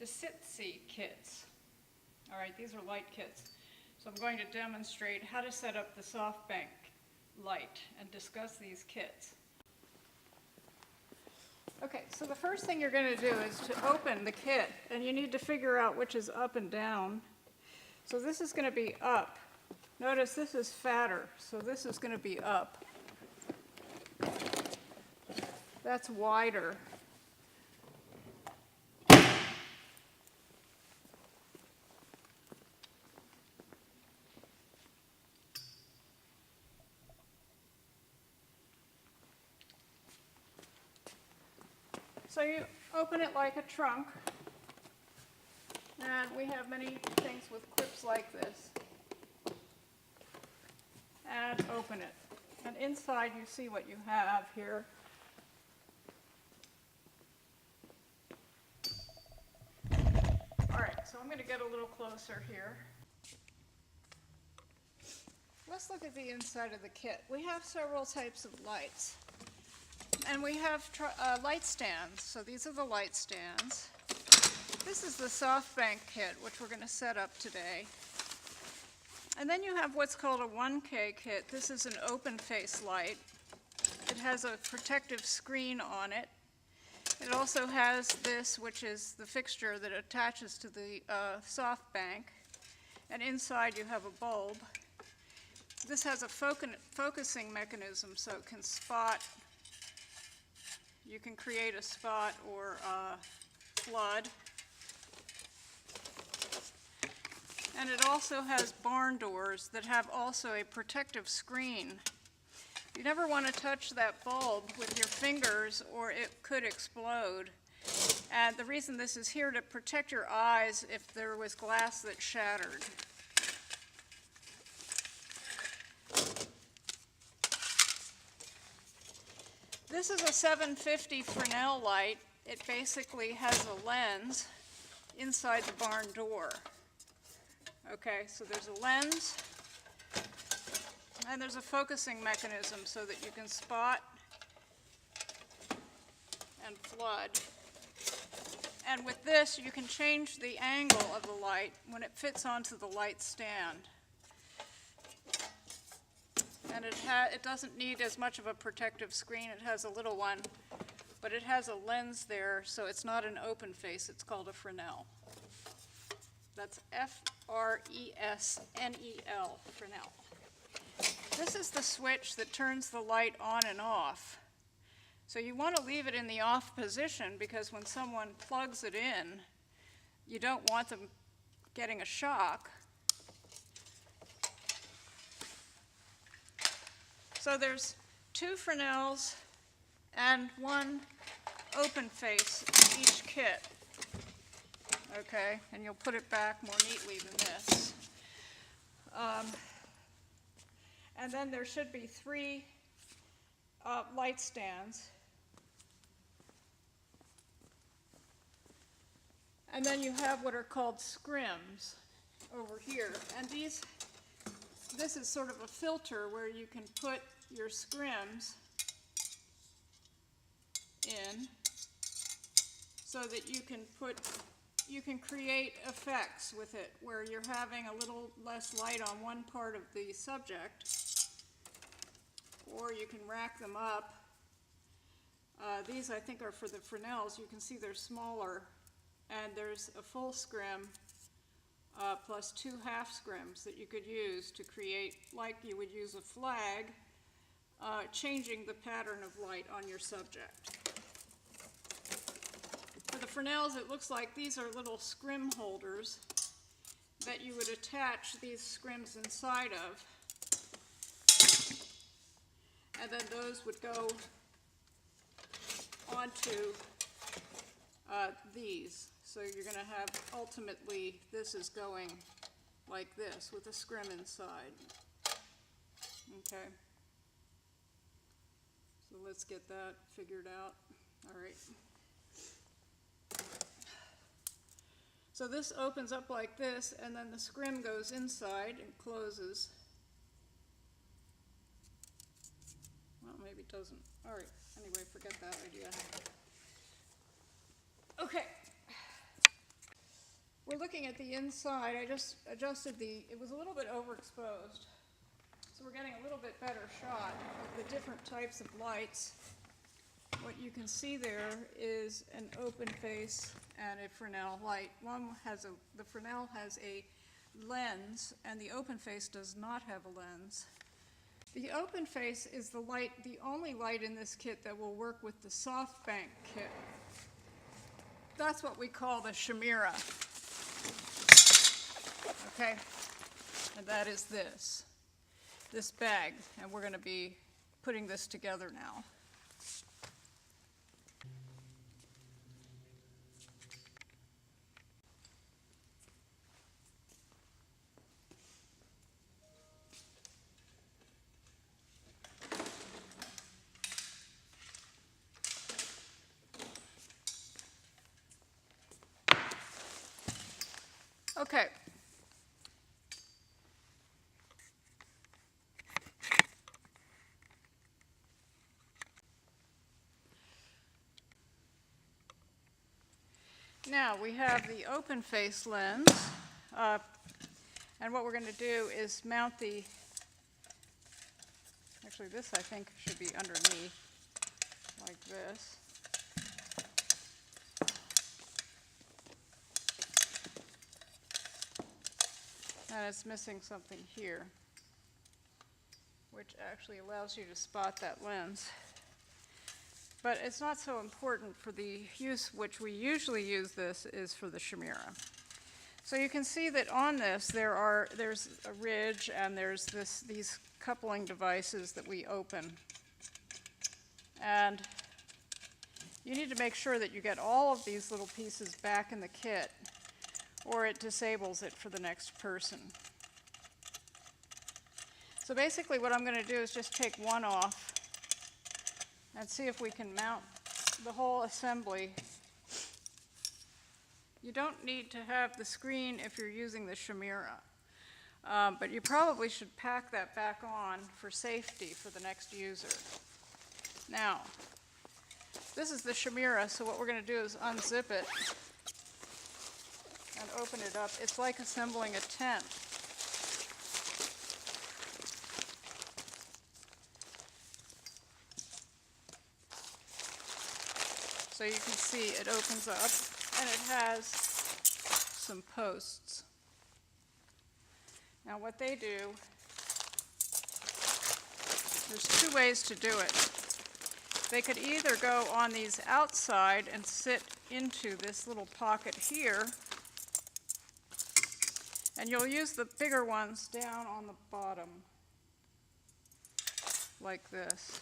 the Sisti kits. All right, these are light kits. So I'm going to demonstrate how to set up the SoftBank light and discuss these kits. Okay, so the first thing you're going to do is to open the kit, and you need to figure out which is up and down. So this is going to be up. Notice this is fatter, so this is going to be up. That's wider. So you open it like a trunk, and we have many things with clips like this. And open it. And inside you see what you have here. All right, so I'm going to get a little closer here. Let's look at the inside of the kit. We have several types of lights. And we have light stands. So these are the light stands. This is the SoftBank kit, which we're going to set up today. And then you have what's called a 1K kit. This is an open face light. It has a protective screen on it. It also has this, which is the fixture that attaches to the SoftBank. And inside you have a bulb. This has a focusing mechanism, so it can spot. You can create a spot or flood. And it also has barn doors that have also a protective screen. You never want to touch that bulb with your fingers or it could explode. And the reason this is here to protect your eyes if there was glass that shattered. This is a 750 Fresnel light. It basically has a lens inside the barn door. Okay, so there's a lens, and there's a focusing mechanism so that you can spot and flood. And with this, you can change the angle of the light when it fits onto the light stand. And it doesn't need as much of a protective screen. It has a little one, but it has a lens there, so it's not an open face. It's called a Fresnel. That's F-R-E-S-N-E-L, Fresnel. This is the switch that turns the light on and off. So you want to leave it in the off position because when someone plugs it in, you don't want them getting a shock. So there's two Fresnels and one open face in each kit. Okay, and you'll put it back more neatly than this. And then there should be three light stands. And then you have what are called scrims over here. And this is sort of a filter where you can put your scrims in so that you can create effects with it where you're having a little less light on one part of the subject, or you can rack them up. These I think are for the Fresnels. You can see they're smaller, and there's a full scrim plus two half scrims that you could use to create, like you would use a flag, changing the pattern of light on your subject. For the Fresnels, it looks like these are little scrim holders that you would attach these scrims inside of. And then those would go onto these. So you're going to have, ultimately, this is going like this with a scrim inside. Okay. So let's get that figured out. All right. So this opens up like this, and then the scrim goes inside and closes. Well, maybe it doesn't. All right. Anyway, forget that idea. Okay. we're looking at the inside. I just adjusted it was a little bit overexposed. So we're getting a little bit better shot of the different types of lights. What you can see there is an open face and a Fresnel light. The Fresnel has a lens, and the open face does not have a lens. The open face is the only light in this kit that will work with the SoftBank kit. That's what we call the Chimera. Okay, and that is this bag, and we're going to be putting this together now. Okay. Now we have the open face lens, and what we're going to do is mount actually this I think should be underneath, like this. And it's missing something here, which actually allows you to spot that lens. But it's not so important for the use which we usually use this is for the Chimera. So you can see that on this there's a ridge, and there's these coupling devices that we open. And you need to make sure that you get all of these little pieces back in the kit, or it disables it for the next person. So basically what I'm going to do is just take one off and see if we can mount the whole assembly. You don't need to have the screen if you're using the Chimera, but you probably should pack that back on for safety for the next user. Now, this is the Chimera, so what we're going to do is unzip it and open it up. It's like assembling a tent. So you can see it opens up, and it has some posts. Now what they do, there's two ways to do it. They could either go on these outside and sit into this little pocket here, and you'll use the bigger ones down on the bottom, like this.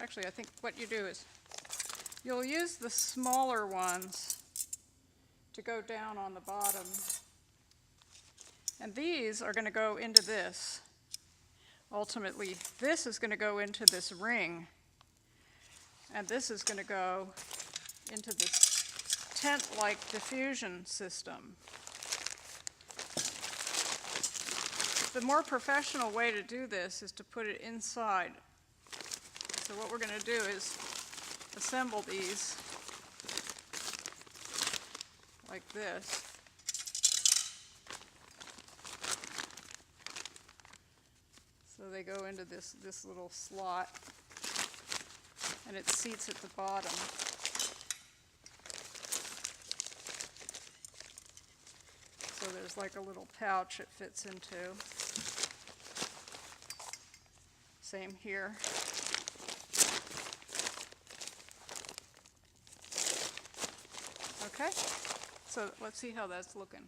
Actually, I think what you do is you'll use the smaller ones to go down on the bottom. And these are going to go into this. Ultimately, this is going to go into this ring. And this is going to go into this tent-like diffusion system. The more professional way to do this is to put it inside. So what we're going to do is assemble these like this. So they go into this little slot, and it seats at the bottom. So there's like a little pouch it fits into. Same here. Okay, so let's see how that's looking.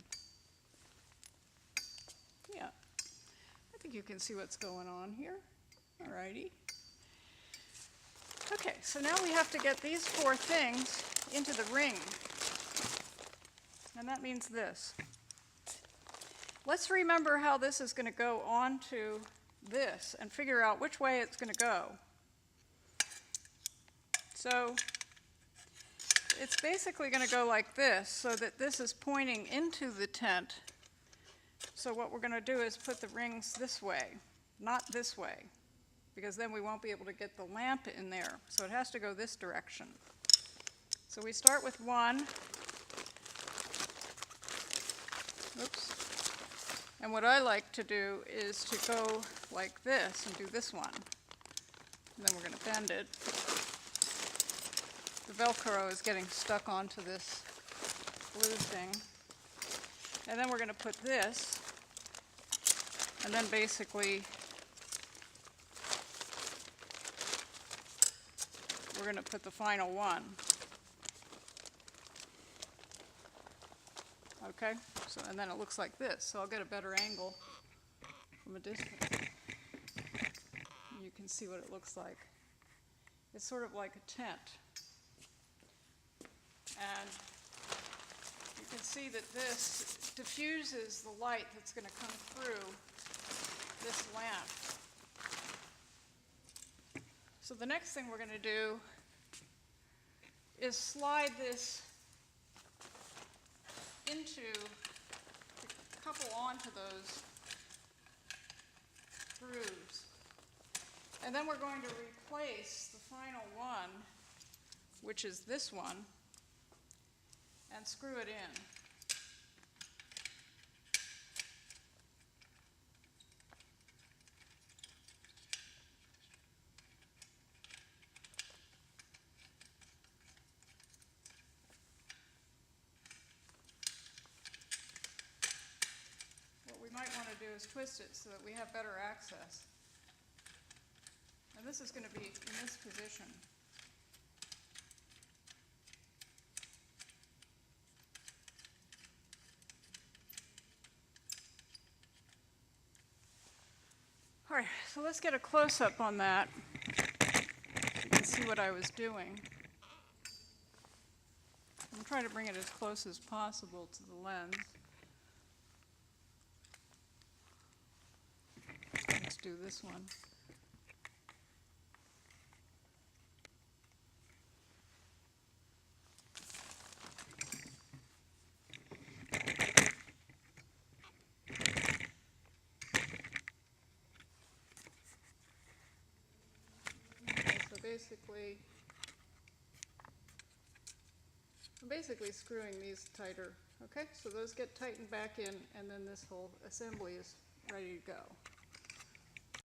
Yeah, I think you can see what's going on here. Alrighty. Okay, so now we have to get these four things into the ring. And that means this. Let's remember how this is going to go onto this and figure out which way it's going to go. So it's basically going to go like this, so that this is pointing into the tent. So what we're going to do is put the rings this way, not this way, because then we won't be able to get the lamp in there. So it has to go this direction. So we start with one, Oops. And what I like to do is to go like this and do this one. And then we're going to bend it. The Velcro is getting stuck onto this glue thing. And then we're going to put this, and then basically we're going to put the final one. Okay, so and then it looks like this. So I'll get a better angle from a distance. And you can see what it looks like. It's sort of like a tent. And you can see that this diffuses the light that's going to come through this lamp. So the next thing we're going to do is slide this into, couple onto those grooves. And then we're going to replace the final one, which is this one, and screw it in. What we might want to do is twist it so that we have better access. And this is going to be in this position. All right, so let's get a close-up on that so you can see what I was doing. I'm trying to bring it as close as possible to the lens. Let's do this one. I'm basically screwing these tighter. Okay, so those get tightened back in, and then this whole assembly is ready to go.